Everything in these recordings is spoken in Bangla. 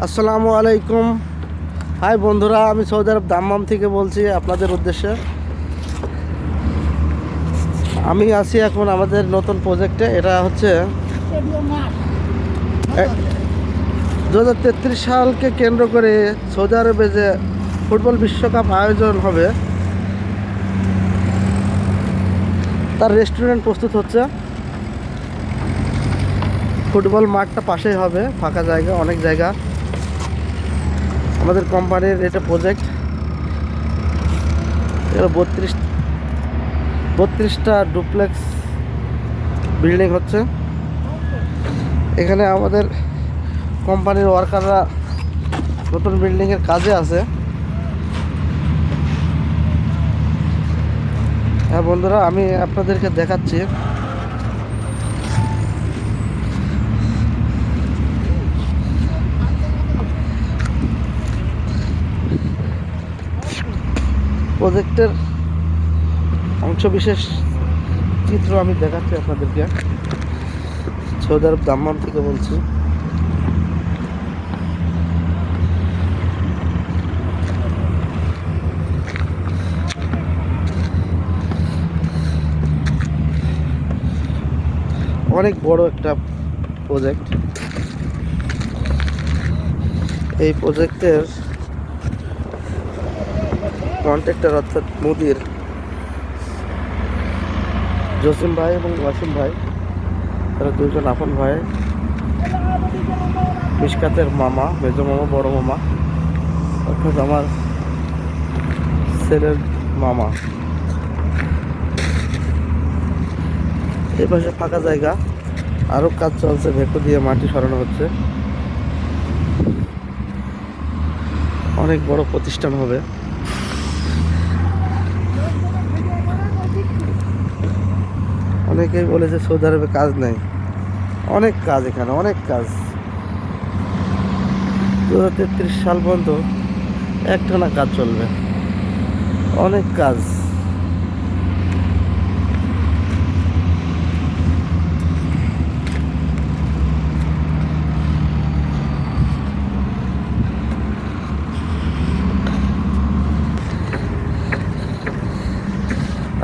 আসসালামু আলাইকুম। হাই বন্ধুরা, আমি সৌদি আরব দাম্মাম থেকে বলছি আপনাদের উদ্দেশ্যে। আমি আছি এখন আমাদের নতুন প্রজেক্টে। এটা হচ্ছে 2033 সালকে কেন্দ্র করে সৌদি আরবে যে ফুটবল বিশ্বকাপ আয়োজন হবে তার রেস্টুরেন্ট প্রস্তুত হচ্ছে। ফুটবল মাঠটা পাশেই হবে, ফাঁকা জায়গা, অনেক জায়গা। আমাদের কোম্পানির এটা প্রজেক্ট। এটা 32টা ডুপ্লেক্স বিল্ডিং হচ্ছে। এখানে আমাদের কোম্পানির ওয়ার্কাররা নতুন বিল্ডিংয়ের কাজে আছে। হ্যাঁ বন্ধুরা, আমি আপনাদেরকে দেখাচ্ছি। প্রজেক্টের অংশবিশেষ চিত্র আমি দেখাচ্ছি আপনাদেরকে। সৌদি আরব দাম্মাম থেকে বলছি। অনেক বড় একটা প্রজেক্ট। এই প্রজেক্টের কন্ট্রাক্টর অর্থাৎ মুদির জসিম ভাই এবং ওয়াসিম ভাই, তারা দুজন আপন ভাই। মিশকাতের মামা, মেজো মামা, বড় মামা, অর্থাৎ আমার ছেলের মামা। এই পাশে ফাঁকা জায়গা, আরও কাজ চলছে। ভেকু দিয়ে মাটি সরানো হচ্ছে। অনেক বড় প্রতিষ্ঠান হবে। অনেকেই বলেছে সৌদি আরবে কাজ নেই। অনেক কাজ এখানে, অনেক কাজ। 2033 সাল পর্যন্ত একটানা কাজ চলবে, অনেক কাজ।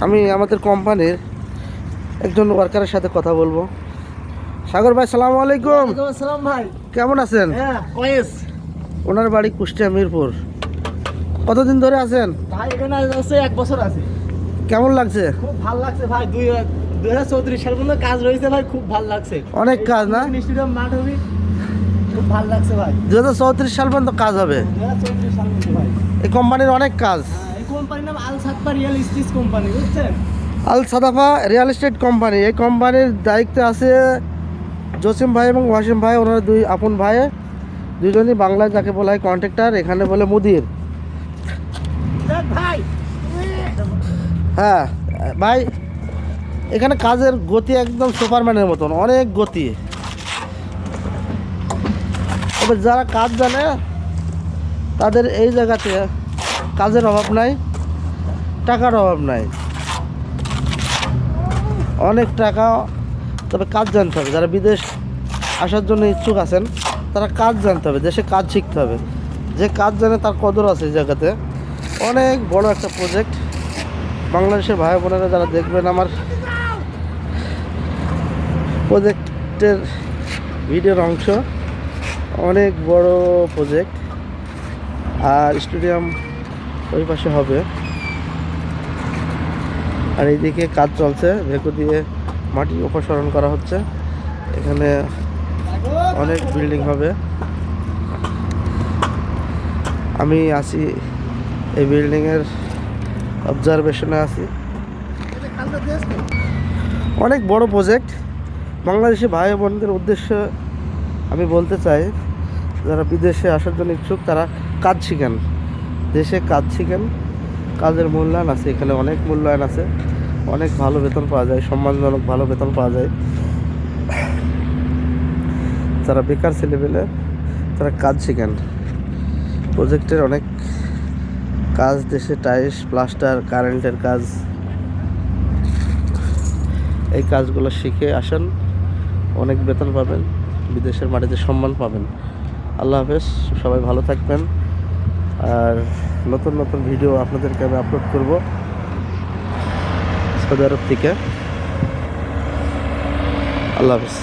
আমি আমাদের কোম্পানির একজন ওয়ার্কারের সাথে কথা বলবো। সাগর ভাই, সালাম আলাইকুম। আসসালাম ভাই, কেমন আছেন? হ্যাঁ কয়েস ওনার বাড়ি কুষ্টিয়া, মিরপুর। কতদিন ধরে আছেন? ভাই এখানে আছে 1 বছর আছে। কেমন লাগছে? খুব ভালো লাগছে ভাই। 2034 সাল পর্যন্ত কাজ রয়েছে ভাই, খুব ভালো লাগছে। অনেক কাজ না? স্টেডিয়াম মাঠ হবে, খুব ভালো লাগছে ভাই। 2034 সাল পর্যন্ত কাজ হবে 2034 সাল পর্যন্ত ভাই। এই কোম্পানির অনেক কাজ। এই কোম্পানির নাম আল সাদফা রিয়েল এস্টেট কোম্পানি, বুঝছেন? আল সাদাফা রিয়েল এস্টেট কোম্পানি। এই কোম্পানির দায়িত্বে আছে জসিম ভাই এবং ওয়াসিম ভাই। ওনার দুই আপন ভাই, দুজনই বাংলায় যাকে বলা হয় কন্ট্রাক্টর, এখানে বলে মুদির। ভাই হ্যাঁ ভাই, এখানে কাজের গতি একদম সুপারম্যানের মতন, অনেক গতি। তবে যারা কাজ জানে তাদের এই জায়গাতে কাজের অভাব নাই, টাকার অভাব নাই। অনেক টাকা, তবে কাজ জানতে হবে। যারা বিদেশ আসার জন্য ইচ্ছুক আছেন তারা কাজ জানতে হবে, দেশে কাজ শিখতে হবে। যে কাজ জানে তার কদর আছে এই জায়গাতে। অনেক বড় একটা প্রজেক্ট। বাংলাদেশের ভাই বোনেরা যারা দেখবেন আমার প্রজেক্টের ভিডিওর অংশ, অনেক বড় প্রজেক্ট। আর স্টেডিয়াম ওই পাশে হবে। আর এইদিকে কাজ চলছে, ভেকু দিয়ে মাটি অপসারণ করা হচ্ছে। এখানে অনেক বিল্ডিং হবে। আমি আছি এই বিল্ডিংয়ের অবজারভেশনে আছি। অনেক বড় প্রজেক্ট। বাংলাদেশি ভাই বোনদের উদ্দেশ্যে আমি বলতে চাই, যারা বিদেশে আসার জন্য ইচ্ছুক তারা কাজ শিখেন, দেশে কাজ শিখেন। কাজের মূল্যায়ন আছে এখানে, অনেক মূল্যায়ন আছে। অনেক ভালো বেতন পাওয়া যায়, সম্মানজনক ভালো বেতন পাওয়া যায়। যারা বেকার ছেলেপেলে তারা কাজ শিখেন। প্রজেক্টের অনেক কাজ দেশে, টাইলস, প্লাস্টার, কারেন্টের কাজ। এই কাজগুলো শিখে আসেন, অনেক বেতন পাবেন, বিদেশের মাটিতে সম্মান পাবেন। আল্লাহ হাফেজ, সবাই ভালো থাকবেন। আর নতুন নতুন ভিডিও আপনাদেরকে আমি আপলোড করব সৌদি আরব থেকে। আল্লাহ হাফেজ।